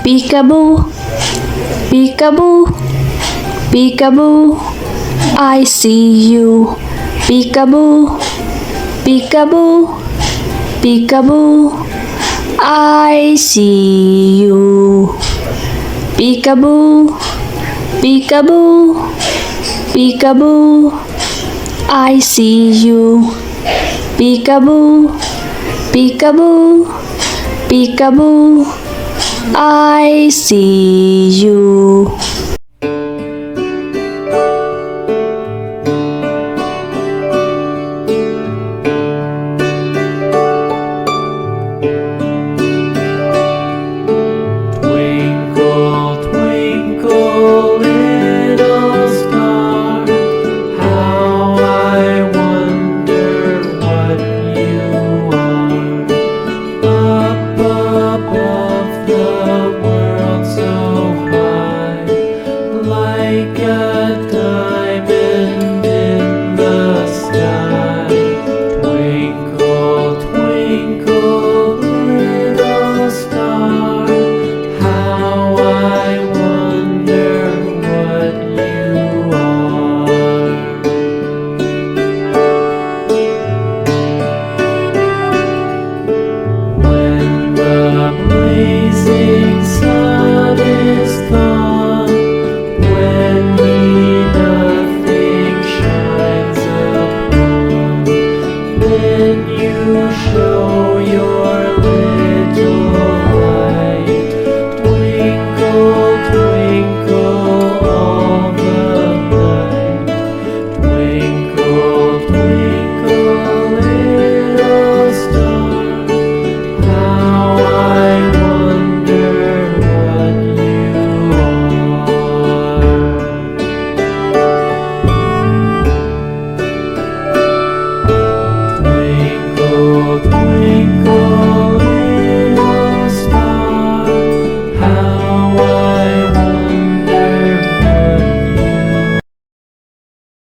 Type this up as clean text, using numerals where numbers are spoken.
Peekaboo, peekaboo, peekaboo, I see you. Peekaboo, peekaboo, peekaboo, I see you. Peekaboo, peekaboo, peekaboo, I see you. Peekaboo, peekaboo, peekaboo, I see you. Twinkle, twinkle, little star, how I wonder what you are. Up above the world so high, like a diamond in the sky. Twinkle, twinkle, little star, how I wonder what you are. When the blazing sun is gone, when we nothing shines upon, then you show your little light. Twinkle, twinkle all the night. Twinkle, twinkle, little star, how I wonder what you are. Twinkle, twinkle.